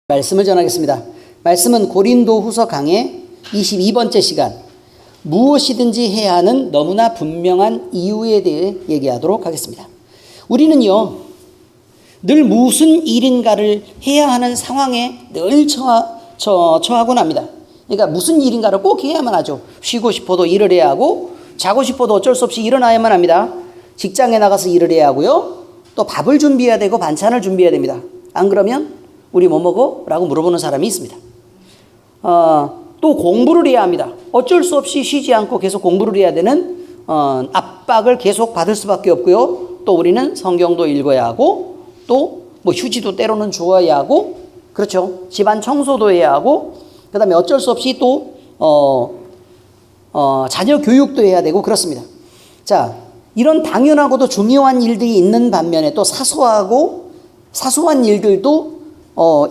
말씀을 전하겠습니다. 말씀은 고린도후서 강의 22번째 시간, 무엇이든지 해야 하는 너무나 분명한 이유에 대해 얘기하도록 하겠습니다. 우리는요, 늘 무슨 일인가를 해야 하는 상황에 늘 처하곤 합니다. 그러니까 무슨 일인가를 꼭 해야만 하죠. 쉬고 싶어도 일을 해야 하고, 자고 싶어도 어쩔 수 없이 일어나야만 합니다. 직장에 나가서 일을 해야 하고요, 또 밥을 준비해야 되고 반찬을 준비해야 됩니다. 안 그러면 우리 뭐 먹어? 라고 물어보는 사람이 있습니다. 또 공부를 해야 합니다. 어쩔 수 없이 쉬지 않고 계속 공부를 해야 되는 압박을 계속 받을 수밖에 없고요. 또 우리는 성경도 읽어야 하고, 또 뭐 휴지도 때로는 주어야 하고, 그렇죠. 집안 청소도 해야 하고, 그 다음에 어쩔 수 없이 또 자녀 교육도 해야 되고 그렇습니다. 자, 이런 당연하고도 중요한 일들이 있는 반면에 또 사소한 일들도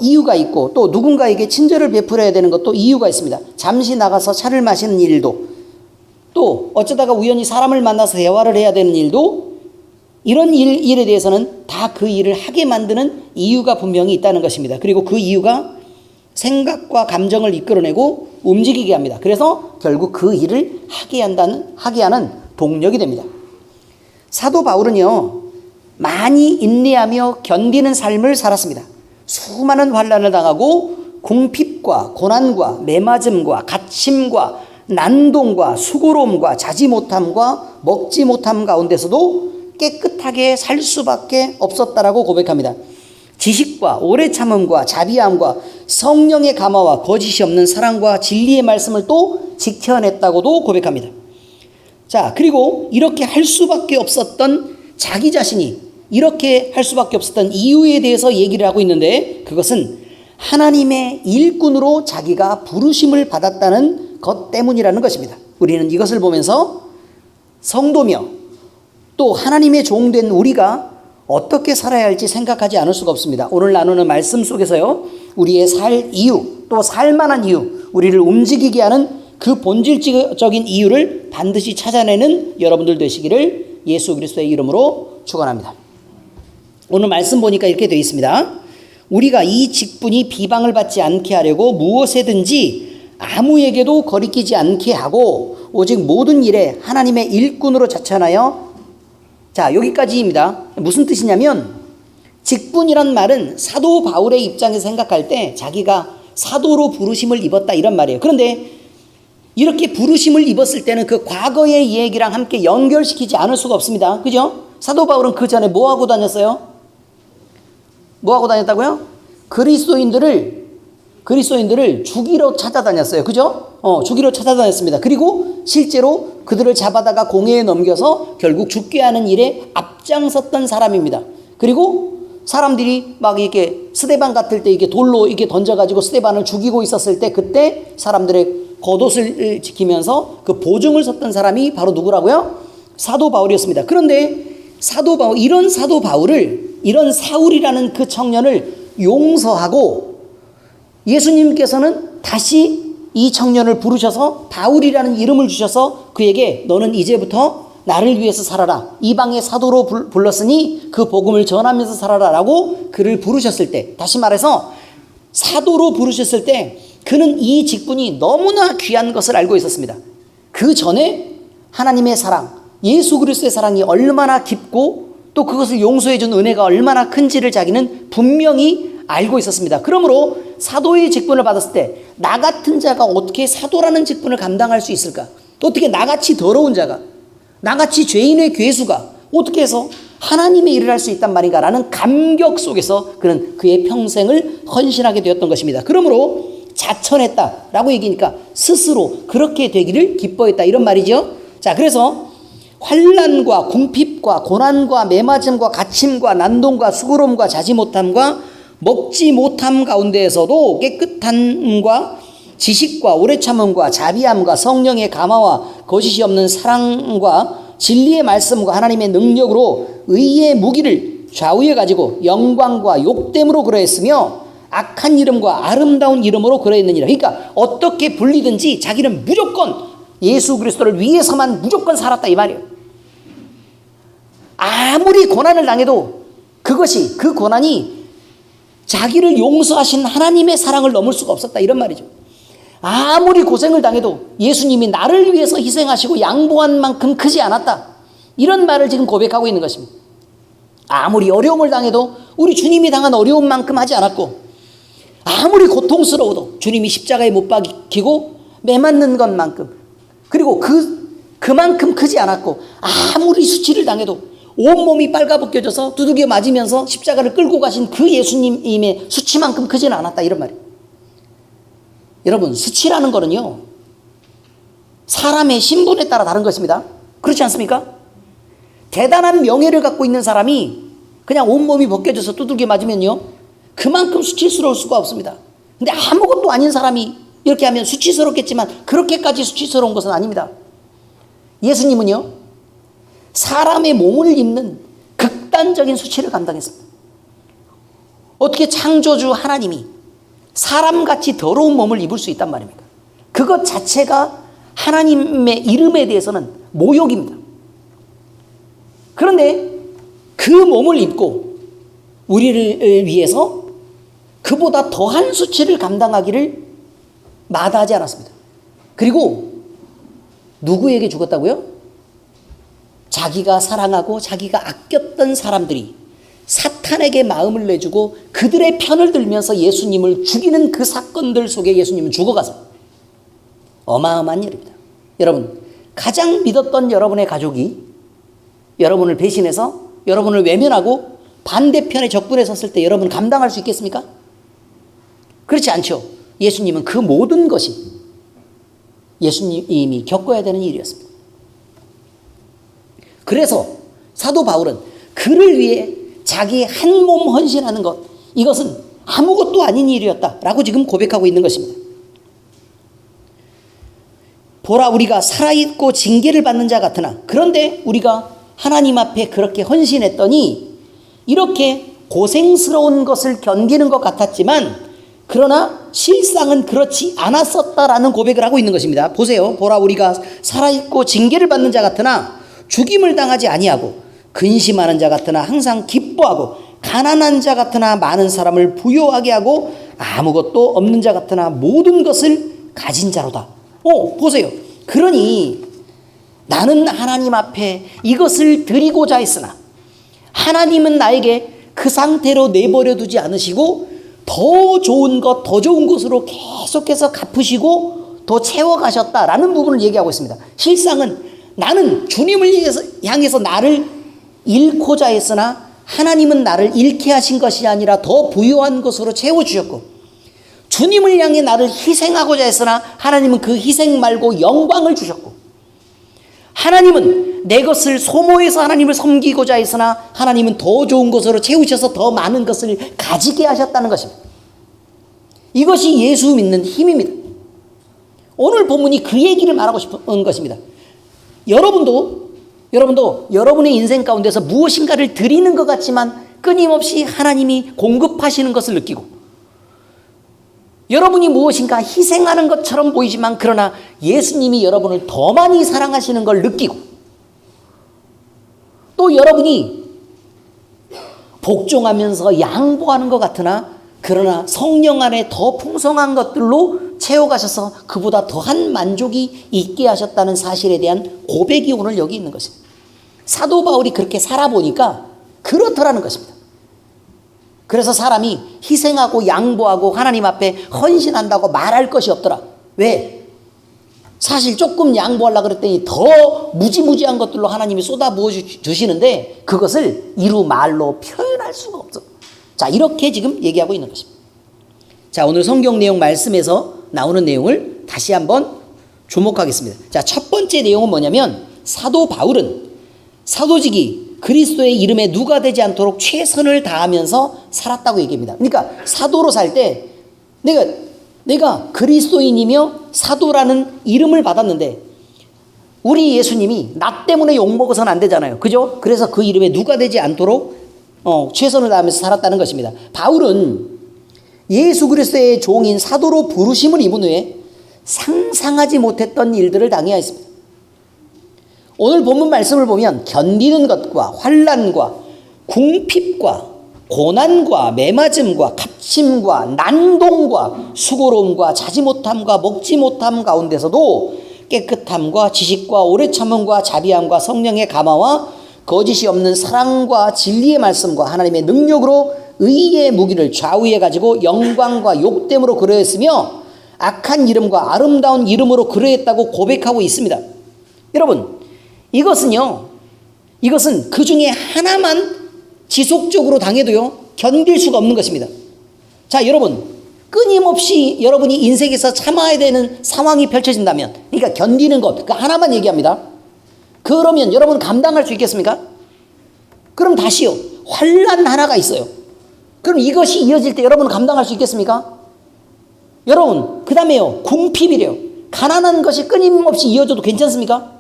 이유가 있고, 또 누군가에게 친절을 베풀어야 되는 것도 이유가 있습니다. 잠시 나가서 차를 마시는 일도, 또 어쩌다가 우연히 사람을 만나서 대화를 해야 되는 일도, 이런 일에 대해서는 다 그 일을 하게 만드는 이유가 분명히 있다는 것입니다. 그리고 그 이유가 생각과 감정을 이끌어내고 움직이게 합니다. 그래서 결국 그 일을 하게 하는 동력이 됩니다. 사도 바울은요, 많이 인내하며 견디는 삶을 살았습니다. 수많은 환난을 당하고 궁핍과 고난과 매맞음과 갇힘과 난동과 수고로움과 자지 못함과 먹지 못함 가운데서도 깨끗하게 살 수밖에 없었다라고 고백합니다. 지식과 오래 참음과 자비함과 성령의 감화와 거짓이 없는 사랑과 진리의 말씀을 또 지켜냈다고도 고백합니다. 자, 그리고 이렇게 할 수밖에 없었던 자기 자신이 이렇게 할 수밖에 없었던 이유에 대해서 얘기를 하고 있는데, 그것은 하나님의 일꾼으로 자기가 부르심을 받았다는 것 때문이라는 것입니다. 우리는 이것을 보면서 성도며 또 하나님의 종된 우리가 어떻게 살아야 할지 생각하지 않을 수가 없습니다. 오늘 나누는 말씀 속에서요, 우리의 살 이유, 또 살만한 이유, 우리를 움직이게 하는 그 본질적인 이유를 반드시 찾아내는 여러분들 되시기를 예수 그리스도의 이름으로 축원합니다. 오늘 말씀 보니까 이렇게 되어 있습니다. 우리가 이 직분이 비방을 받지 않게 하려고 무엇에든지 아무에게도 거리끼지 않게 하고 오직 모든 일에 하나님의 일꾼으로 자천하여, 자, 여기까지입니다. 무슨 뜻이냐면, 직분이란 말은 사도 바울의 입장에서 생각할 때 자기가 사도로 부르심을 입었다 이런 말이에요. 그런데 이렇게 부르심을 입었을 때는 그 과거의 얘기랑 함께 연결시키지 않을 수가 없습니다. 그죠? 사도 바울은 그 전에 뭐 하고 다녔어요? 뭐 하고 다녔다고요? 그리스도인들을 죽이러 찾아다녔어요. 그죠? 죽이러 찾아다녔습니다. 그리고 실제로 그들을 잡아다가 공회에 넘겨서 결국 죽게 하는 일에 앞장섰던 사람입니다. 그리고 사람들이 막 이렇게 스데반 같을 때 이렇게 돌로 이렇게 던져가지고 스데반을 죽이고 있었을 때, 그때 사람들의 겉옷을 지키면서 그 보증을 섰던 사람이 바로 누구라고요? 사도 바울이었습니다. 그런데 이런 사도 바울을, 이런 사울이라는 그 청년을 용서하고 예수님께서는 다시 이 청년을 부르셔서 바울이라는 이름을 주셔서 그에게 너는 이제부터 나를 위해서 살아라, 이방의 사도로 불렀으니 그 복음을 전하면서 살아라 라고 그를 부르셨을 때, 다시 말해서 사도로 부르셨을 때 그는 이 직분이 너무나 귀한 것을 알고 있었습니다. 그 전에 하나님의 사랑, 예수 그리스도의 사랑이 얼마나 깊고 또 그것을 용서해 준 은혜가 얼마나 큰지를 자기는 분명히 알고 있었습니다. 그러므로 사도의 직분을 받았을 때 나 같은 자가 어떻게 사도라는 직분을 감당할 수 있을까? 또 어떻게 나같이 더러운 자가, 나같이 죄인의 괴수가 어떻게 해서 하나님의 일을 할 수 있단 말인가 라는 감격 속에서 그는 그의 평생을 헌신하게 되었던 것입니다. 그러므로 자천했다라고 얘기하니까 스스로 그렇게 되기를 기뻐했다 이런 말이죠. 자, 그래서 환난과 궁핍과 고난과 매맞음과 갇힘과 난동과 수고로움과 자지 못함과 먹지 못함 가운데에서도 깨끗함과 지식과 오래 참음과 자비함과 성령의 감화와 거짓이 없는 사랑과 진리의 말씀과 하나님의 능력으로 의의 무기를 좌우에 가지고 영광과 욕됨으로 그러했으며 악한 이름과 아름다운 이름으로 그러했느니라. 그러니까 어떻게 불리든지 자기는 무조건 예수 그리스도를 위해서만 무조건 살았다 이 말이에요. 아무리 고난을 당해도 그 고난이 자기를 용서하신 하나님의 사랑을 넘을 수가 없었다, 이런 말이죠. 아무리 고생을 당해도 예수님이 나를 위해서 희생하시고 양보한 만큼 크지 않았다, 이런 말을 지금 고백하고 있는 것입니다. 아무리 어려움을 당해도 우리 주님이 당한 어려움만큼 하지 않았고, 아무리 고통스러워도 주님이 십자가에 못 박히고 매 맞는 것만큼, 그리고 그만큼 크지 않았고, 아무리 수치를 당해도 온몸이 빨가벗겨져서 두들겨 맞으면서 십자가를 끌고 가신 그 예수님의 수치만큼 크지는 않았다, 이런 말이에요. 여러분, 수치라는 거는요, 사람의 신분에 따라 다른 것입니다. 그렇지 않습니까? 대단한 명예를 갖고 있는 사람이 그냥 온몸이 벗겨져서 두들겨 맞으면요, 그만큼 수치스러울 수가 없습니다. 근데 아무것도 아닌 사람이 이렇게 하면 수치스럽겠지만 그렇게까지 수치스러운 것은 아닙니다. 예수님은요, 사람의 몸을 입는 극단적인 수치를 감당했습니다. 어떻게 창조주 하나님이 사람같이 더러운 몸을 입을 수 있단 말입니까? 그것 자체가 하나님의 이름에 대해서는 모욕입니다. 그런데 그 몸을 입고 우리를 위해서 그보다 더한 수치를 감당하기를 마다하지 않았습니다. 그리고 누구에게 죽었다고요? 자기가 사랑하고 자기가 아꼈던 사람들이 사탄에게 마음을 내주고 그들의 편을 들면서 예수님을 죽이는 그 사건들 속에 예수님은 죽어갔습니다. 어마어마한 일입니다. 여러분, 가장 믿었던 여러분의 가족이 여러분을 배신해서 여러분을 외면하고 반대편의 적군에 섰을 때 여러분 감당할 수 있겠습니까? 그렇지 않죠. 예수님은 그 모든 것이 예수님이 겪어야 되는 일이었습니다. 그래서 사도 바울은 그를 위해 자기 한 몸 헌신하는 것, 이것은 아무것도 아닌 일이었다라고 지금 고백하고 있는 것입니다. 보라, 우리가 살아있고 징계를 받는 자 같으나, 그런데 우리가 하나님 앞에 그렇게 헌신했더니 이렇게 고생스러운 것을 견디는 것 같았지만 그러나 실상은 그렇지 않았었다라는 고백을 하고 있는 것입니다. 보세요. 보라, 우리가 살아있고 징계를 받는 자 같으나 죽임을 당하지 아니하고, 근심하는 자 같으나 항상 기뻐하고, 가난한 자 같으나 많은 사람을 부요하게 하고, 아무것도 없는 자 같으나 모든 것을 가진 자로다. 보세요. 그러니 나는 하나님 앞에 이것을 드리고자 했으나 하나님은 나에게 그 상태로 내버려 두지 않으시고 더 좋은 것, 더 좋은 것으로 계속해서 갚으시고 더 채워가셨다라는 부분을 얘기하고 있습니다. 실상은 나는 주님을 향해서 나를 잃고자 했으나 하나님은 나를 잃게 하신 것이 아니라 더 부유한 것으로 채워주셨고, 주님을 향해 나를 희생하고자 했으나 하나님은 그 희생 말고 영광을 주셨고, 하나님은 내 것을 소모해서 하나님을 섬기고자 했으나 하나님은 더 좋은 것으로 채우셔서 더 많은 것을 가지게 하셨다는 것입니다. 이것이 예수 믿는 힘입니다. 오늘 본문이 그 얘기를 말하고 싶은 것입니다. 여러분도 여러분의 인생 가운데서 무엇인가를 드리는 것 같지만 끊임없이 하나님이 공급하시는 것을 느끼고, 여러분이 무엇인가 희생하는 것처럼 보이지만 그러나 예수님이 여러분을 더 많이 사랑하시는 걸 느끼고, 또 여러분이 복종하면서 양보하는 것 같으나 그러나 성령 안에 더 풍성한 것들로 채워가셔서 그보다 더한 만족이 있게 하셨다는 사실에 대한 고백이 오늘 여기 있는 것입니다. 사도 바울이 그렇게 살아보니까 그렇더라는 것입니다. 그래서 사람이 희생하고 양보하고 하나님 앞에 헌신한다고 말할 것이 없더라. 왜? 사실 조금 양보하려고 그랬더니 더 무지무지한 것들로 하나님이 쏟아부어 주시는데 그것을 이루 말로 표현할 수가 없어. 자, 이렇게 지금 얘기하고 있는 것입니다. 자, 오늘 성경 내용 말씀에서 나오는 내용을 다시 한번 주목하겠습니다. 자, 첫 번째 내용은 뭐냐면 사도 바울은 사도직이 그리스도의 이름에 누가 되지 않도록 최선을 다하면서 살았다고 얘기합니다. 그러니까 사도로 살 때 내가 그리스도인이며 사도라는 이름을 받았는데 우리 예수님이 나 때문에 욕먹어서는 안 되잖아요. 그죠? 그래서 그 이름에 누가 되지 않도록 최선을 다하면서 살았다는 것입니다. 바울은 예수 그리스도의 종인 사도로 부르심을 입은 후에 상상하지 못했던 일들을 당해야 했습니다. 오늘 본문 말씀을 보면 견디는 것과 환난과 궁핍과 고난과 매맞음과 갇힘과 난동과 수고로움과 자지 못함과 먹지 못함 가운데서도 깨끗함과 지식과 오래 참음과 자비함과 성령의 감화와 거짓이 없는 사랑과 진리의 말씀과 하나님의 능력으로 의의 무기를 좌우에 가지고 영광과 욕됨으로 그러했으며 악한 이름과 아름다운 이름으로 그러했다고 고백하고 있습니다. 여러분, 이것은 그 중에 하나만 지속적으로 당해도요 견딜 수가 없는 것입니다. 자, 여러분, 끊임없이 여러분이 인생에서 참아야 되는 상황이 펼쳐진다면, 그러니까 견디는 것, 그 하나만 얘기합니다. 그러면 여러분 감당할 수 있겠습니까? 그럼 다시요, 환난 하나가 있어요. 그럼 이것이 이어질 때 여러분은 감당할 수 있겠습니까? 여러분, 그 다음에요, 궁핍이래요. 가난한 것이 끊임없이 이어져도 괜찮습니까?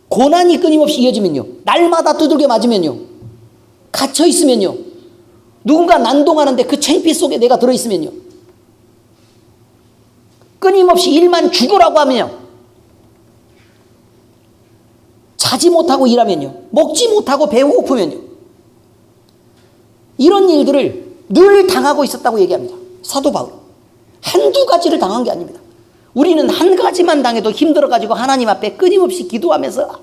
고난이 끊임없이 이어지면요, 날마다 두들겨 맞으면요, 갇혀 있으면요, 누군가 난동하는데 그 창피 속에 내가 들어있으면요, 끊임없이 일만 죽으라고 하면요, 자지 못하고 일하면요, 먹지 못하고 배고프면요, 이런 일들을 늘 당하고 있었다고 얘기합니다. 사도 바울. 한두 가지를 당한 게 아닙니다. 우리는 한 가지만 당해도 힘들어가지고 하나님 앞에 끊임없이 기도하면서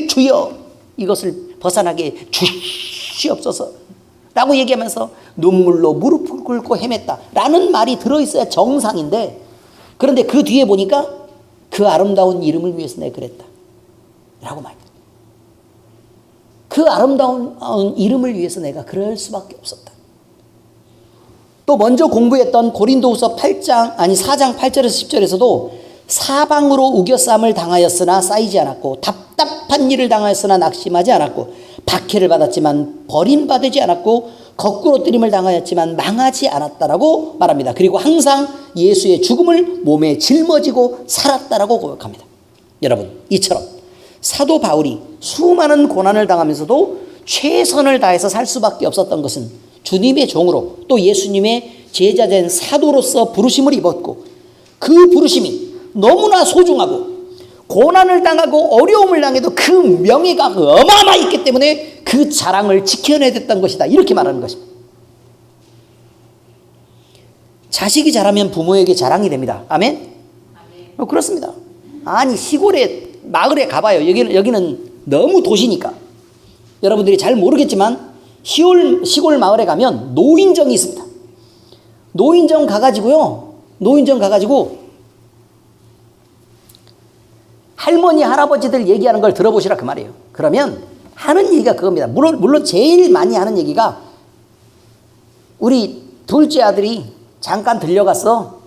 주여 이것을 벗어나게 주시옵소서 라고 얘기하면서 눈물로 무릎을 꿇고 헤맸다 라는 말이 들어있어야 정상인데, 그런데 그 뒤에 보니까 그 아름다운 이름을 위해서 내가 그랬다 라고 말합니다. 그 아름다운 이름을 위해서 내가 그럴 수밖에 없었다. 또 먼저 공부했던 고린도후서 4장 8절에서 10절에서도 사방으로 우겨쌈을 당하였으나 쌓이지 않았고 답답한 일을 당하였으나 낙심하지 않았고 박해를 받았지만 버림받지 않았고 거꾸로 뜨림을 당하였지만 망하지 않았다라고 말합니다. 그리고 항상 예수의 죽음을 몸에 짊어지고 살았다라고 고백합니다. 여러분, 이처럼 사도 바울이 수많은 고난을 당하면서도 최선을 다해서 살 수밖에 없었던 것은 주님의 종으로 또 예수님의 제자된 사도로서 부르심을 입었고, 그 부르심이 너무나 소중하고 고난을 당하고 어려움을 당해도 그 명예가 어마어마했기 때문에 그 자랑을 지켜내야 됐던 것이다, 이렇게 말하는 것입니다. 자식이 자라면 부모에게 자랑이 됩니다. 아멘? 그렇습니다. 아니, 시골에 마을에 가봐요. 여기는 너무 도시니까 여러분들이 잘 모르겠지만 시골 마을에 가면 노인정이 있습니다. 노인정 가가지고 할머니 할아버지들 얘기하는 걸 들어보시라 그 말이에요. 그러면 하는 얘기가 그겁니다. 물론 제일 많이 하는 얘기가 우리 둘째 아들이 잠깐 들려갔어.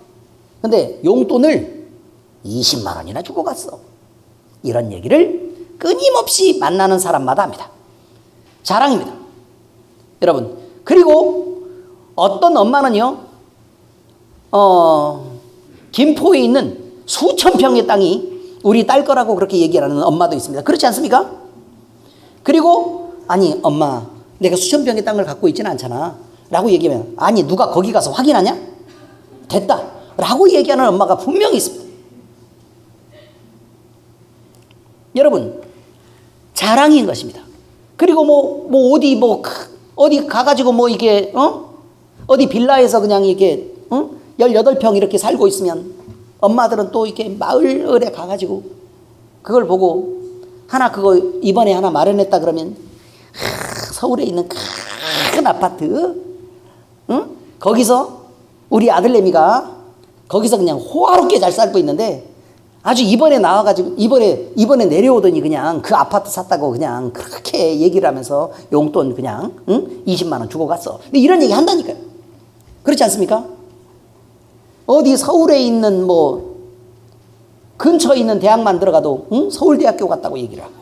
근데 용돈을 20만 원이나 주고 갔어. 이런 얘기를 끊임없이 만나는 사람마다 합니다. 자랑입니다. 여러분, 그리고 어떤 엄마는요, 김포에 있는 수천 평의 땅이 우리 딸 거라고 그렇게 얘기하는 엄마도 있습니다. 그렇지 않습니까? 그리고 아니 엄마, 내가 수천 평의 땅을 갖고 있지는 않잖아 라고 얘기하면, 아니 누가 거기 가서 확인하냐? 됐다 라고 얘기하는 엄마가 분명히 있습니다. 여러분, 자랑인 것입니다. 그리고 어디 가가지고 이게 어디 빌라에서 그냥 이게 18평 이렇게 살고 있으면 엄마들은 또 이렇게 마을에 가가지고 그걸 보고 그거 이번에 하나 마련했다 그러면 서울에 있는 큰 아파트, 거기서 우리 아들내미가 거기서 그냥 호화롭게 잘 살고 있는데, 아주 이번에 나와가지고 이번에 내려오더니 그냥 그 아파트 샀다고 그냥 그렇게 얘기를 하면서 용돈 그냥 20만 원 주고 갔어. 근데 이런 얘기 한다니까요. 그렇지 않습니까? 어디 서울에 있는 근처에 있는 대학만 들어가도 서울대학교 갔다고 얘기를 하고,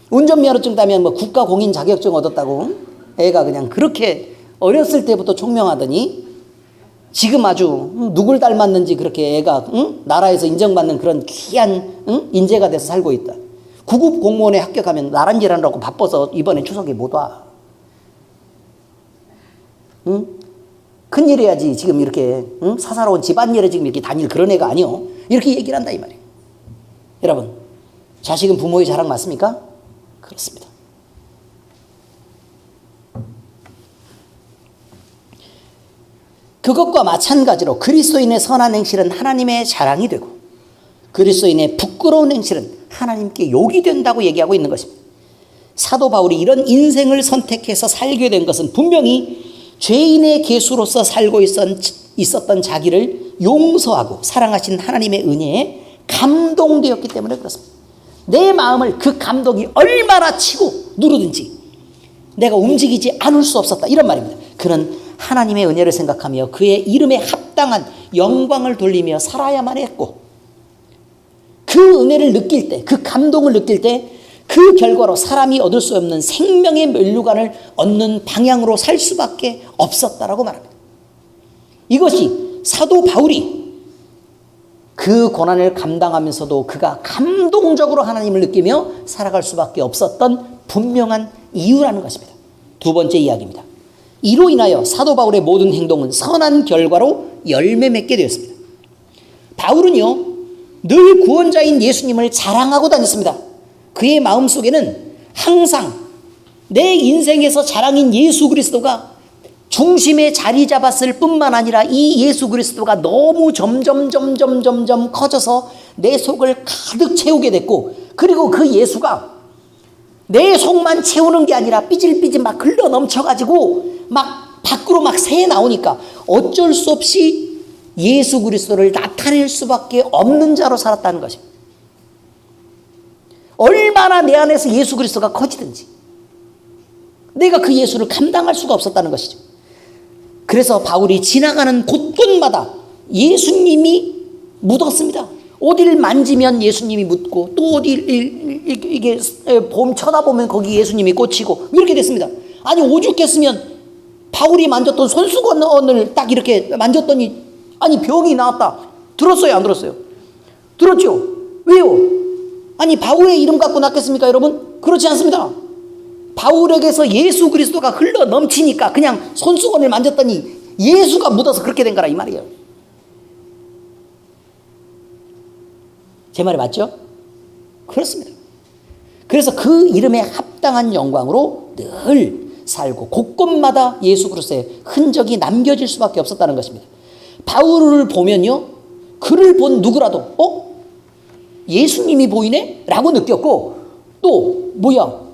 운전면허증 따면 국가공인 자격증 얻었다고 애가 그냥 그렇게 어렸을 때부터 총명하더니 지금 아주 누굴 닮았는지 그렇게 애가 나라에서 인정받는 그런 귀한 인재가 돼서 살고 있다. 구급 공무원에 합격하면 나란일하느라고 바빠서 이번에 추석에 못 와. 큰일 해야지 지금 이렇게 사사로운 집안일에 지금 이렇게 다닐 그런 애가 아니요. 이렇게 얘기를 한다 이 말이에요. 여러분, 자식은 부모의 자랑 맞습니까? 그렇습니다. 그것과 마찬가지로 그리스도인의 선한 행실은 하나님의 자랑이 되고 그리스도인의 부끄러운 행실은 하나님께 욕이 된다고 얘기하고 있는 것입니다. 사도 바울이 이런 인생을 선택해서 살게 된 것은 분명히 죄인의 계수로서 살고 있었던 자기를 용서하고 사랑하신 하나님의 은혜에 감동되었기 때문에 그렇습니다. 내 마음을 그 감동이 얼마나 치고 누르든지 내가 움직이지 않을 수 없었다, 이런 말입니다. 그는 하나님의 은혜를 생각하며 그의 이름에 합당한 영광을 돌리며 살아야만 했고, 그 은혜를 느낄 때, 그 감동을 느낄 때 그 결과로 사람이 얻을 수 없는 생명의 면류관을 얻는 방향으로 살 수밖에 없었다라고 말합니다. 이것이 사도 바울이 그 고난을 감당하면서도 그가 감동적으로 하나님을 느끼며 살아갈 수밖에 없었던 분명한 이유라는 것입니다. 두 번째 이야기입니다. 이로 인하여 사도 바울의 모든 행동은 선한 결과로 열매 맺게 되었습니다. 바울은요, 늘 구원자인 예수님을 자랑하고 다녔습니다. 그의 마음속에는 항상 내 인생에서 자랑인 예수 그리스도가 중심에 자리 잡았을 뿐만 아니라 이 예수 그리스도가 너무 점점 커져서 내 속을 가득 채우게 됐고, 그리고 그 예수가 내 속만 채우는 게 아니라 삐질삐질 막 흘러 넘쳐가지고 막 밖으로 막 새 나오니까 어쩔 수 없이 예수 그리스도를 나타낼 수밖에 없는 자로 살았다는 것입니다. 얼마나 내 안에서 예수 그리스도가 커지든지 내가 그 예수를 감당할 수가 없었다는 것이죠. 그래서 바울이 지나가는 곳곳마다 예수님이 묻었습니다. 어디를 만지면 예수님이 묻고, 또 어디 이게 쳐다보면 거기 예수님이 꽂히고 이렇게 됐습니다. 아니, 오죽했으면 바울이 만졌던 손수건을 딱 이렇게 만졌더니 아니 병이 나았다. 들었어요, 안 들었어요? 들었죠? 왜요? 아니, 바울의 이름 갖고 낫겠습니까, 여러분? 그렇지 않습니다. 바울에게서 예수 그리스도가 흘러 넘치니까 그냥 손수건을 만졌더니 예수가 묻어서 그렇게 된 거라, 이 말이에요. 제 말이 맞죠? 그렇습니다. 그래서 그 이름에 합당한 영광으로 늘 살고 곳곳마다 예수 그리스도의 흔적이 남겨질 수밖에 없었다는 것입니다. 바울을 보면요, 그를 본 누구라도 예수님이 보이네? 라고 느꼈고, 또 뭐야,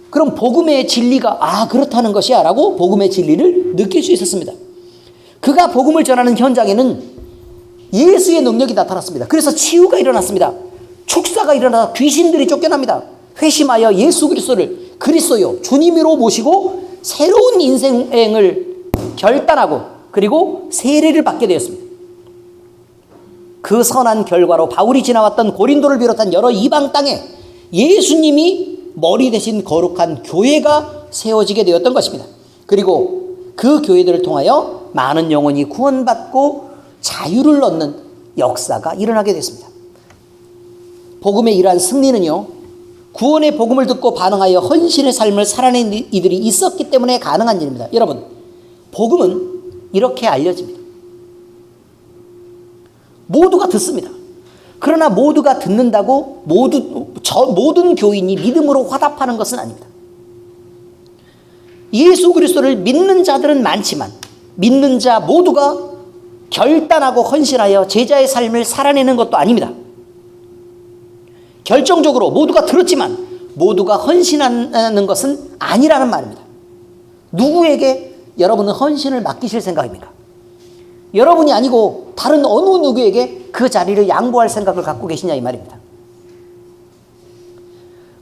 그럼 복음의 진리가 그렇다는 것이야 라고 복음의 진리를 느낄 수 있었습니다. 그가 복음을 전하는 현장에는 예수의 능력이 나타났습니다. 그래서 치유가 일어났습니다. 축사가 일어나 귀신들이 쫓겨납니다. 회심하여 예수 그리스도를 그리스도요, 주님으로 모시고 새로운 인생을 결단하고 그리고 세례를 받게 되었습니다. 그 선한 결과로 바울이 지나왔던 고린도를 비롯한 여러 이방 땅에 예수님이 머리 대신 거룩한 교회가 세워지게 되었던 것입니다. 그리고 그 교회들을 통하여 많은 영혼이 구원받고 자유를 얻는 역사가 일어나게 됐습니다. 복음의 이러한 승리는요, 구원의 복음을 듣고 반응하여 헌신의 삶을 살아낸 이들이 있었기 때문에 가능한 일입니다. 여러분, 복음은 이렇게 알려집니다. 모두가 듣습니다. 그러나 모두가 듣는다고 모든 교인이 믿음으로 화답하는 것은 아닙니다. 예수 그리스도를 믿는 자들은 많지만 믿는 자 모두가 결단하고 헌신하여 제자의 삶을 살아내는 것도 아닙니다. 결정적으로 모두가 들었지만 모두가 헌신하는 것은 아니라는 말입니다. 누구에게 여러분은 헌신을 맡기실 생각입니까? 여러분이 아니고 다른 어느 누구에게 그 자리를 양보할 생각을 갖고 계시냐, 이 말입니다.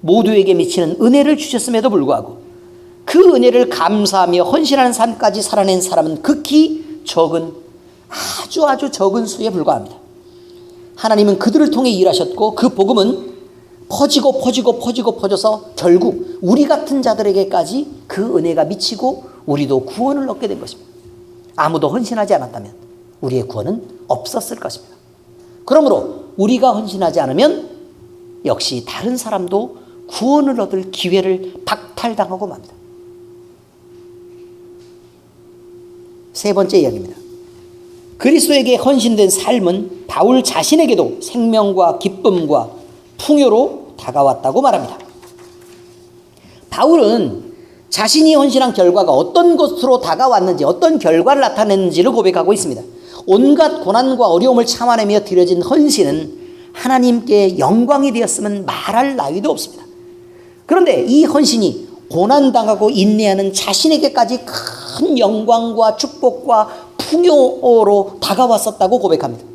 모두에게 미치는 은혜를 주셨음에도 불구하고 그 은혜를 감사하며 헌신하는 삶까지 살아낸 사람은 극히 적은, 아주 적은 수에 불과합니다. 하나님은 그들을 통해 일하셨고 그 복음은 퍼져서 결국 우리 같은 자들에게까지 그 은혜가 미치고 우리도 구원을 얻게 된 것입니다. 아무도 헌신하지 않았다면 우리의 구원은 없었을 것입니다. 그러므로 우리가 헌신하지 않으면 역시 다른 사람도 구원을 얻을 기회를 박탈당하고 맙니다. 세 번째 이야기입니다. 그리스도에게 헌신된 삶은 바울 자신에게도 생명과 기쁨과 풍요로 다가왔다고 말합니다. 바울은 자신이 헌신한 결과가 어떤 것으로 다가왔는지, 어떤 결과를 나타냈는지를 고백하고 있습니다. 온갖 고난과 어려움을 참아내며 드려진 헌신은 하나님께 영광이 되었으면 말할 나위도 없습니다. 그런데 이 헌신이 고난당하고 인내하는 자신에게까지 큰 영광과 축복과 풍요로 다가왔었다고 고백합니다.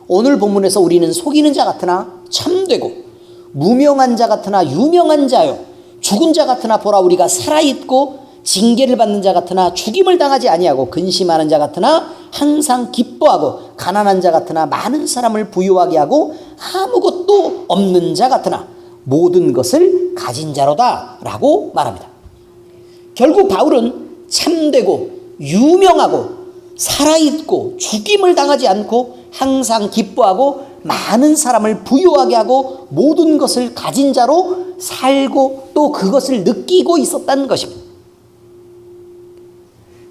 오늘 본문에서 우리는 속이는 자 같으나 참되고, 무명한 자 같으나 유명한 자요, 죽은 자 같으나 보라 우리가 살아있고, 징계를 받는 자 같으나 죽임을 당하지 아니하고, 근심하는 자 같으나 항상 기뻐하고, 가난한 자 같으나 많은 사람을 부유하게 하고, 아무것도 없는 자 같으나 모든 것을 가진 자로다 라고 말합니다. 결국 바울은 참되고 유명하고 살아있고 죽임을 당하지 않고 항상 기뻐하고 많은 사람을 부유하게 하고 모든 것을 가진 자로 살고 또 그것을 느끼고 있었다는 것입니다.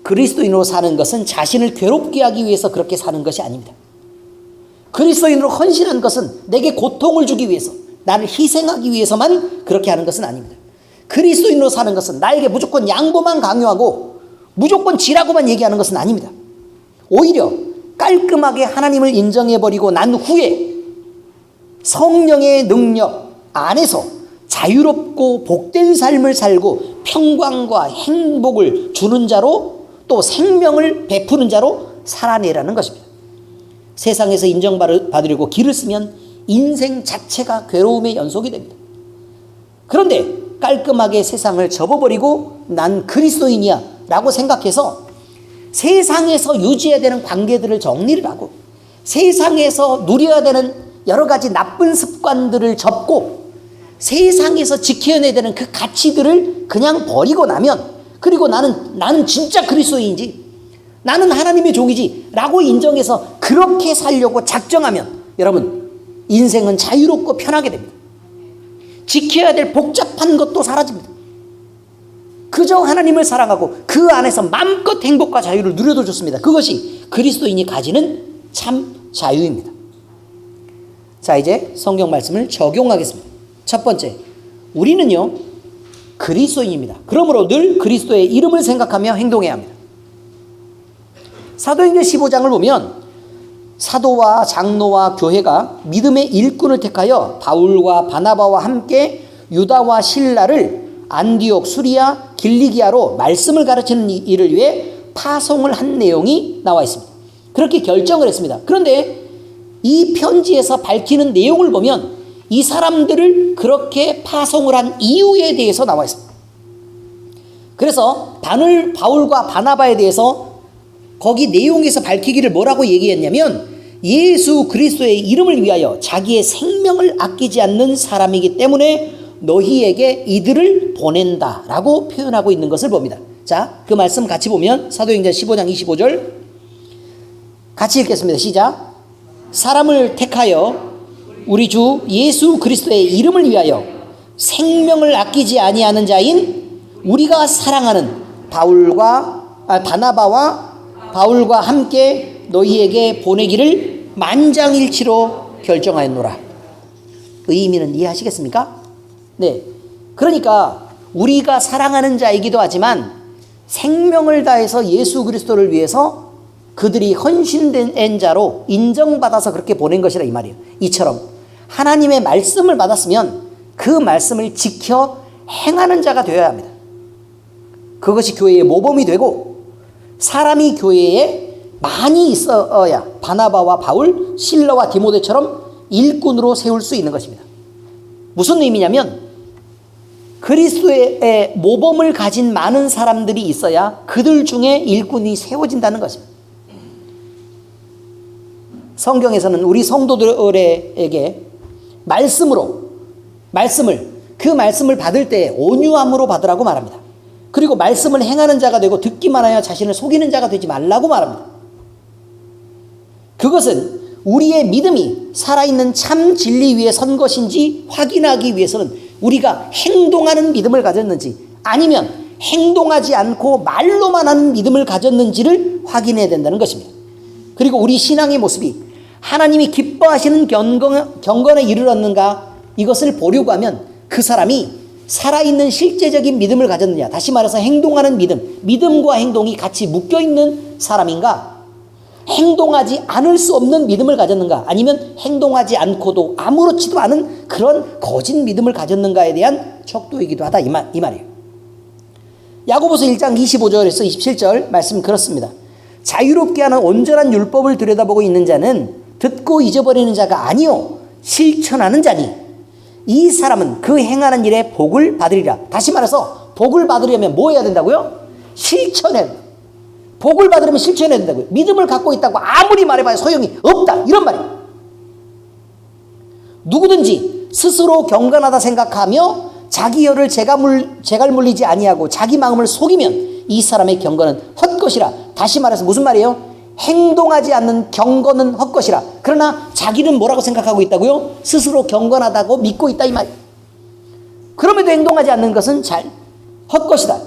그리스도인으로 사는 것은 자신을 괴롭게 하기 위해서 그렇게 사는 것이 아닙니다. 그리스도인으로 헌신한 것은 내게 고통을 주기 위해서, 나를 희생하기 위해서만 그렇게 하는 것은 아닙니다. 그리스도인으로 사는 것은 나에게 무조건 양보만 강요하고 무조건 지라고만 얘기하는 것은 아닙니다. 오히려 깔끔하게 하나님을 인정해버리고 난 후에 성령의 능력 안에서 자유롭고 복된 삶을 살고 평강과 행복을 주는 자로, 또 생명을 베푸는 자로 살아내라는 것입니다. 세상에서 인정받으려고 길을 쓰면 인생 자체가 괴로움의 연속이 됩니다. 그런데 깔끔하게 세상을 접어버리고 난 그리스도인이야 라고 생각해서 세상에서 유지해야 되는 관계들을 정리를 하고 세상에서 누려야 되는 여러 가지 나쁜 습관들을 접고 세상에서 지켜내야 되는 그 가치들을 그냥 버리고 나면, 그리고 나는 진짜 그리스도인이지, 나는 하나님의 종이지 라고 인정해서 그렇게 살려고 작정하면 여러분 인생은 자유롭고 편하게 됩니다. 지켜야 될 복잡한 것도 사라집니다. 그저 하나님을 사랑하고 그 안에서 마음껏 행복과 자유를 누려도 좋습니다. 그것이 그리스도인이 가지는 참 자유입니다. 자, 이제 성경 말씀을 적용하겠습니다. 첫 번째, 우리는요 그리스도인입니다. 그러므로 늘 그리스도의 이름을 생각하며 행동해야 합니다. 사도행전 15장을 보면 사도와 장로와 교회가 믿음의 일꾼을 택하여 바울과 바나바와 함께 유다와 실라를 안디옥, 수리아, 길리기아로 말씀을 가르치는 일을 위해 파송을 한 내용이 나와 있습니다. 그렇게 결정을 했습니다. 그런데 이 편지에서 밝히는 내용을 보면 이 사람들을 그렇게 파송을 한 이유에 대해서 나와 있습니다. 그래서 바울과 바나바에 대해서 거기 내용에서 밝히기를 뭐라고 얘기했냐면, 예수 그리스도의 이름을 위하여 자기의 생명을 아끼지 않는 사람이기 때문에 너희에게 이들을 보낸다 라고 표현하고 있는 것을 봅니다. 자, 그 말씀 같이 보면 사도행전 15장 25절 같이 읽겠습니다. 시작. 사람을 택하여 우리 주 예수 그리스도의 이름을 위하여 생명을 아끼지 아니하는 자인 우리가 사랑하는 바나바와 바울과 함께 너희에게 보내기를 만장일치로 결정하였노라. 의미는 이해하시겠습니까? 네. 그러니까 우리가 사랑하는 자이기도 하지만 생명을 다해서 예수 그리스도를 위해서 그들이 헌신된 자로 인정받아서 그렇게 보낸 것이라 이 말이에요. 이처럼 하나님의 말씀을 받았으면 그 말씀을 지켜 행하는 자가 되어야 합니다. 그것이 교회의 모범이 되고, 사람이 교회에 많이 있어야 바나바와 바울, 실라와 디모데처럼 일꾼으로 세울 수 있는 것입니다. 무슨 의미냐면 그리스도의 모범을 가진 많은 사람들이 있어야 그들 중에 일꾼이 세워진다는 것입니다. 성경에서는 우리 성도들에게 그 말씀을 받을 때 온유함으로 받으라고 말합니다. 그리고 말씀을 행하는 자가 되고 듣기만 하여 자신을 속이는 자가 되지 말라고 말합니다. 그것은 우리의 믿음이 살아있는 참 진리 위에 선 것인지 확인하기 위해서는 우리가 행동하는 믿음을 가졌는지, 아니면 행동하지 않고 말로만 하는 믿음을 가졌는지를 확인해야 된다는 것입니다. 그리고 우리 신앙의 모습이 하나님이 기뻐하시는 경건에 이르렀는가, 이것을 보려고 하면 그 사람이 살아있는 실제적인 믿음을 가졌느냐? 다시 말해서 행동하는 믿음, 믿음과 행동이 같이 묶여있는 사람인가? 행동하지 않을 수 없는 믿음을 가졌는가? 아니면 행동하지 않고도 아무렇지도 않은 그런 거짓 믿음을 가졌는가에 대한 척도이기도 하다 이 말이에요. 야고보서 1장 25절에서 27절 말씀 그렇습니다. 자유롭게 하는 온전한 율법을 들여다보고 있는 자는 듣고 잊어버리는 자가 아니요 실천하는 자니 이 사람은 그 행하는 일에 복을 받으리라. 다시 말해서 복을 받으려면 뭐 해야 된다고요? 실천해야 된다. 복을 받으려면 실천해야 된다고요. 믿음을 갖고 있다고 아무리 말해봐야 소용이 없다 이런 말이에요. 누구든지 스스로 경건하다 생각하며 자기 혀를 재갈 물리지 아니하고 자기 마음을 속이면 이 사람의 경건은 헛것이라. 다시 말해서 무슨 말이에요? 행동하지 않는 경건은 헛것이라. 그러나 자기는 뭐라고 생각하고 있다고요? 스스로 경건하다고 믿고 있다 이 말이에요. 그럼에도 행동하지 않는 것은 헛것이다.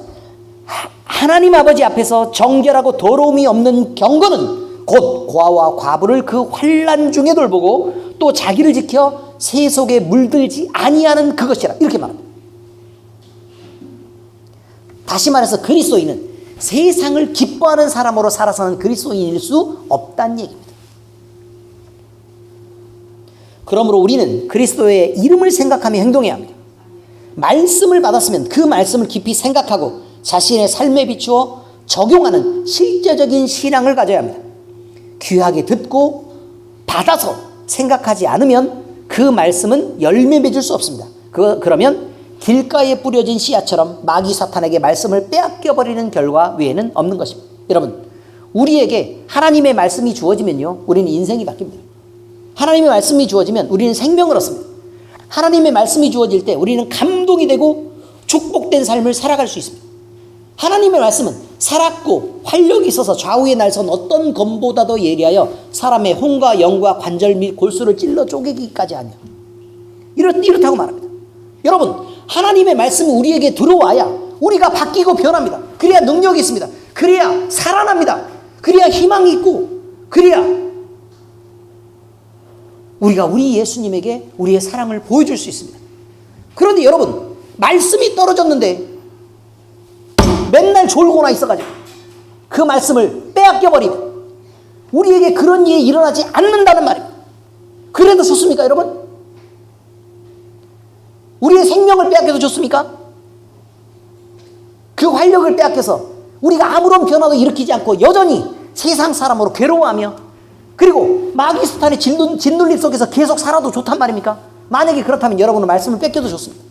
하나님 아버지 앞에서 정결하고 더러움이 없는 경건은 곧 고아와 과부를 그 환난 중에 돌보고 또 자기를 지켜 새 속에 물들지 아니하는 그것이라. 이렇게 말합니다. 다시 말해서 그리스도인은 세상을 기뻐하는 사람으로 살아서는 그리스도인일 수 없다는 얘기입니다. 그러므로 우리는 그리스도의 이름을 생각하며 행동해야 합니다. 말씀을 받았으면 그 말씀을 깊이 생각하고 자신의 삶에 비추어 적용하는 실제적인 신앙을 가져야 합니다. 귀하게 듣고 받아서 생각하지 않으면 그 말씀은 열매 맺을 수 없습니다. 그러면 길가에 뿌려진 씨앗처럼 마귀 사탄에게 말씀을 빼앗겨버리는 결과 외에는 없는 것입니다. 여러분, 우리에게 하나님의 말씀이 주어지면요, 우리는 인생이 바뀝니다. 하나님의 말씀이 주어지면 우리는 생명을 얻습니다. 하나님의 말씀이 주어질 때 우리는 감동이 되고 축복된 삶을 살아갈 수 있습니다. 하나님의 말씀은 살았고 활력이 있어서 좌우에 날선 어떤 검보다도 예리하여 사람의 혼과 영과 관절 및 골수를 찔러 쪼개기까지 하며 이렇다고 말합니다. 여러분, 하나님의 말씀이 우리에게 들어와야 우리가 바뀌고 변합니다. 그래야 능력이 있습니다. 그래야 살아납니다. 그래야 희망이 있고 그래야 우리가 우리 예수님에게 우리의 사랑을 보여줄 수 있습니다. 그런데 여러분, 말씀이 떨어졌는데 맨날 졸고나 있어가지고 그 말씀을 빼앗겨버리면 우리에게 그런 일이 일어나지 않는다는 말입니다. 그래도 좋습니까 여러분? 우리의 생명을 빼앗겨도 좋습니까? 그 활력을 빼앗겨서 우리가 아무런 변화도 일으키지 않고 여전히 세상 사람으로 괴로워하며 그리고 마귀 사탄의 짓눌림 속에서 계속 살아도 좋단 말입니까? 만약에 그렇다면 여러분은 말씀을 뺏겨도 좋습니다.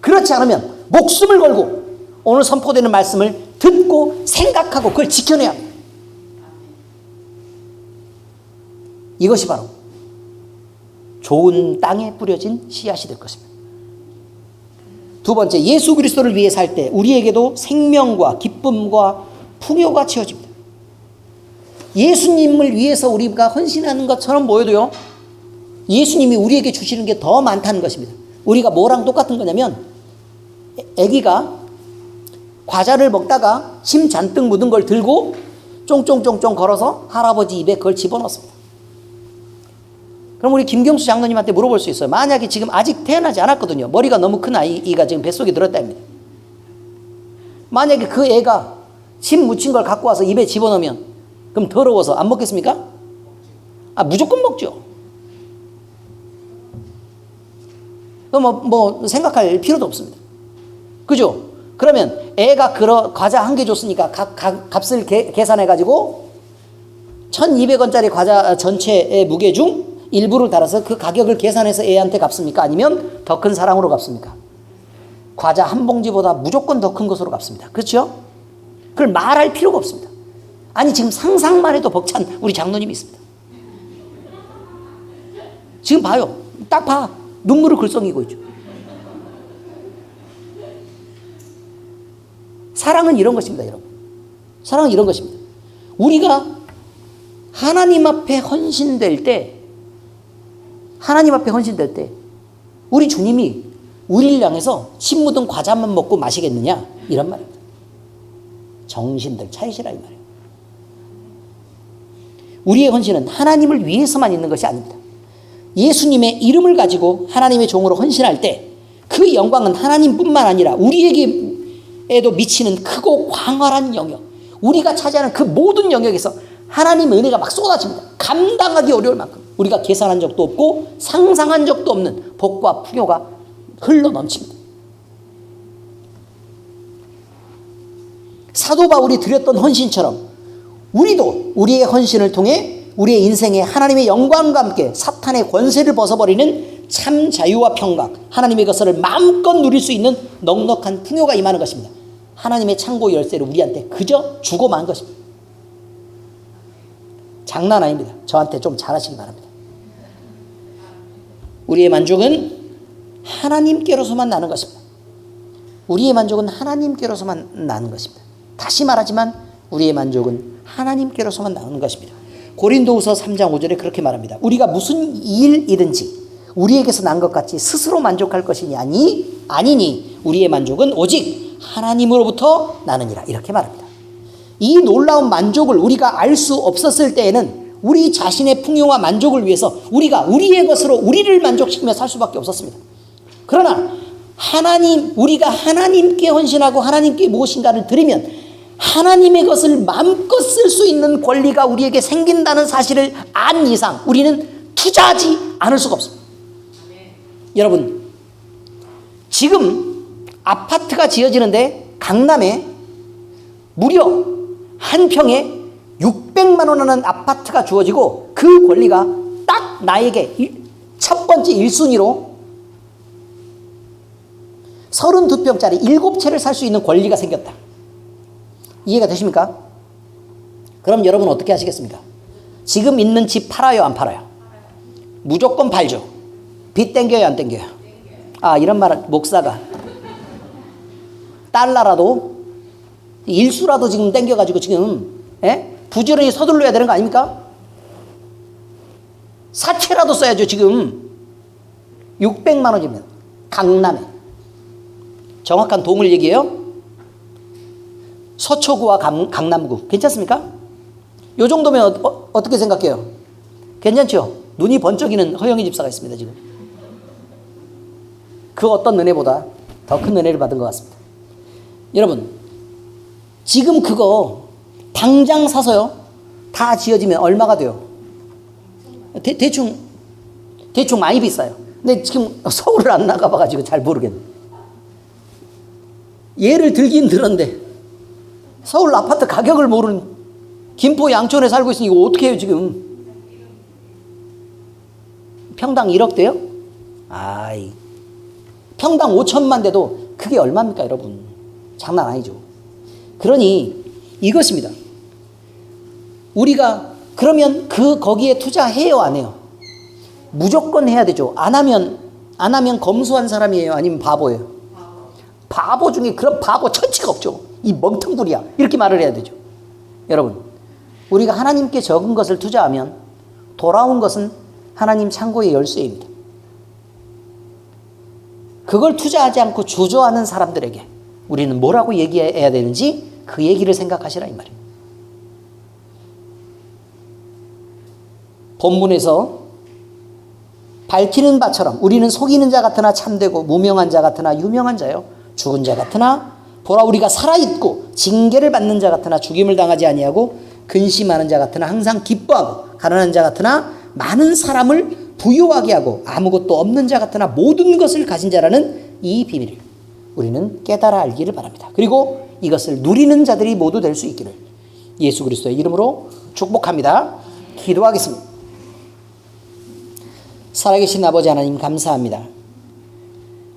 그렇지 않으면 목숨을 걸고 오늘 선포되는 말씀을 듣고 생각하고 그걸 지켜내야 합니다. 이것이 바로 좋은 땅에 뿌려진 씨앗이 될 것입니다. 두 번째, 예수 그리스도를 위해 살 때 우리에게도 생명과 기쁨과 풍요가 채워집니다. 예수님을 위해서 우리가 헌신하는 것처럼 보여도요, 예수님이 우리에게 주시는 게 더 많다는 것입니다. 우리가 뭐랑 똑같은 거냐면 아기가 과자를 먹다가 침 잔뜩 묻은 걸 들고 쫑쫑쫑쫑 걸어서 할아버지 입에 그걸 집어넣습니다. 그럼 우리 김경수 장로님한테 물어볼 수 있어요. 만약에 지금 아직 태어나지 않았거든요. 머리가 너무 큰 아이가 지금 뱃속에 들었답니다. 만약에 그 애가 침 묻힌 걸 갖고 와서 입에 집어넣으면 그럼 더러워서 안 먹겠습니까? 무조건 먹죠. 뭐 생각할 필요도 없습니다. 그죠? 그러면 애가 과자 한 개 줬으니까 값을 계산해가지고 1,200원짜리 과자 전체의 무게 중 일부를 달아서 그 가격을 계산해서 애한테 갚습니까? 아니면 더 큰 사랑으로 갚습니까? 과자 한 봉지보다 무조건 더 큰 것으로 갚습니다. 그렇죠? 그걸 말할 필요가 없습니다. 아니 지금 상상만 해도 벅찬 우리 장로님이 있습니다. 지금 봐요. 딱 봐. 눈물을 글썽이고 있죠. 사랑은 이런 것입니다, 여러분. 사랑은 이런 것입니다. 우리가 하나님 앞에 헌신될 때 우리 주님이 우리를 향해서 침 묻은 과자만 먹고 마시겠느냐 이런 말입니다. 정신들 차리시라 이 말이에요. 우리의 헌신은 하나님을 위해서만 있는 것이 아닙니다. 예수님의 이름을 가지고 하나님의 종으로 헌신할 때 그 영광은 하나님뿐만 아니라 우리에게에도 미치는 크고 광활한 영역, 우리가 차지하는 그 모든 영역에서 하나님의 은혜가 막 쏟아집니다. 감당하기 어려울 만큼 우리가 계산한 적도 없고 상상한 적도 없는 복과 풍요가 흘러 넘칩니다. 사도 바울이 드렸던 헌신처럼 우리도 우리의 헌신을 통해 우리의 인생에 하나님의 영광과 함께 사탄의 권세를 벗어버리는 참 자유와 평강, 하나님의 것을 마음껏 누릴 수 있는 넉넉한 풍요가 임하는 것입니다. 하나님의 창고 열쇠를 우리한테 그저 주고 만 것입니다. 장난 아닙니다. 저한테 좀 잘하시기 바랍니다. 우리의 만족은 하나님께로서만 나는 것입니다. 우리의 만족은 하나님께로서만 나는 것입니다. 다시 말하지만 우리의 만족은 하나님께로서만 나는 것입니다. 고린도후서 3장 5절에 그렇게 말합니다. 우리가 무슨 일이든지 우리에게서 난 것 같이 스스로 만족할 것이니 아니니 우리의 만족은 오직 하나님으로부터 나느니라, 이렇게 말합니다. 이 놀라운 만족을 우리가 알 수 없었을 때에는 우리 자신의 풍요와 만족을 위해서 우리가 우리의 것으로 우리를 만족시키며 살 수밖에 없었습니다. 그러나 우리가 하나님께 헌신하고 하나님께 무엇인가를 드리면 하나님의 것을 마음껏 쓸 수 있는 권리가 우리에게 생긴다는 사실을 안 이상 우리는 투자하지 않을 수가 없습니다. 여러분, 지금 아파트가 지어지는데 강남에 무려 한 평에 600만 원 하는 아파트가 주어지고 그 권리가 딱 나에게 첫 번째 1순위로 32평짜리 7채를 살 수 있는 권리가 생겼다. 이해가 되십니까? 그럼 여러분 어떻게 하시겠습니까? 지금 있는 집 팔아요, 안 팔아요? 무조건 팔죠. 빚 땡겨요, 안 땡겨요? 이런 말은 목사가 달러라도 일수라도 지금 땡겨가지고 지금 부지런히 서둘러야 되는 거 아닙니까? 사채라도 써야죠. 지금 600만 원이면 강남에, 정확한 동을 얘기해요. 서초구와 강남구 괜찮습니까? 요 정도면 어떻게 생각해요? 괜찮죠? 눈이 번쩍이는 허영희 집사가 있습니다. 지금 그 어떤 은혜보다 더 큰 은혜를 받은 것 같습니다. 여러분, 지금 그거 당장 사서요 다 지어지면 얼마가 돼요? 대충 많이 비싸요. 근데 지금 서울을 안 나가봐가지고 잘 모르겠네. 예를 들긴 들었는데 서울 아파트 가격을 모르는 김포 양촌에 살고 있으니 이거 어떻게 해요? 지금 평당 1억 돼요? 평당 5천만 돼도 그게 얼마입니까, 여러분? 장난 아니죠. 그러니 이것입니다. 우리가 그러면 거기에 투자해요, 안 해요? 무조건 해야 되죠. 안 하면 검소한 사람이에요, 아니면 바보예요? 바보 중에 그런 바보 천치가 없죠. 이 멍텅구리야, 이렇게 말을 해야 되죠. 여러분, 우리가 하나님께 적은 것을 투자하면 돌아온 것은 하나님 창고의 열쇠입니다. 그걸 투자하지 않고 주저하는 사람들에게 우리는 뭐라고 얘기해야 되는지 그 얘기를 생각하시라, 이 말이에요. 본문에서 밝히는 바처럼 우리는 속이는 자 같으나 참되고 무명한 자 같으나 유명한 자요, 죽은 자 같으나 보라 우리가 살아있고 징계를 받는 자 같으나 죽임을 당하지 아니하고 근심하는 자 같으나 항상 기뻐하고 가난한 자 같으나 많은 사람을 부유하게 하고 아무것도 없는 자 같으나 모든 것을 가진 자라는 이 비밀을 우리는 깨달아 알기를 바랍니다. 그리고 이것을 누리는 자들이 모두 될 수 있기를 예수 그리스도의 이름으로 축복합니다. 기도하겠습니다. 살아계신 아버지 하나님, 감사합니다.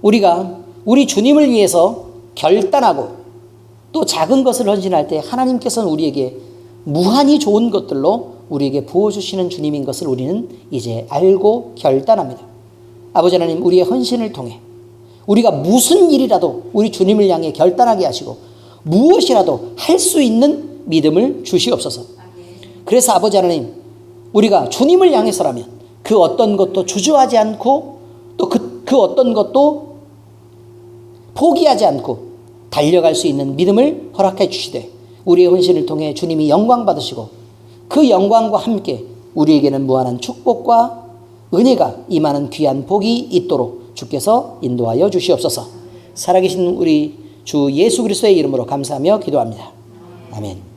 우리가 우리 주님을 위해서 결단하고 또 작은 것을 헌신할 때 하나님께서는 우리에게 무한히 좋은 것들로 우리에게 부어주시는 주님인 것을 우리는 이제 알고 결단합니다. 아버지 하나님, 우리의 헌신을 통해 우리가 무슨 일이라도 우리 주님을 향해 결단하게 하시고 무엇이라도 할 수 있는 믿음을 주시옵소서. 그래서 아버지 하나님, 우리가 주님을 향해서라면 그 어떤 것도 주저하지 않고 또 그 어떤 것도 포기하지 않고 달려갈 수 있는 믿음을 허락해 주시되 우리의 헌신을 통해 주님이 영광 받으시고 그 영광과 함께 우리에게는 무한한 축복과 은혜가 임하는 귀한 복이 있도록 주께서 인도하여 주시옵소서. 살아계신 우리 주 예수 그리스도의 이름으로 감사하며 기도합니다. 아멘.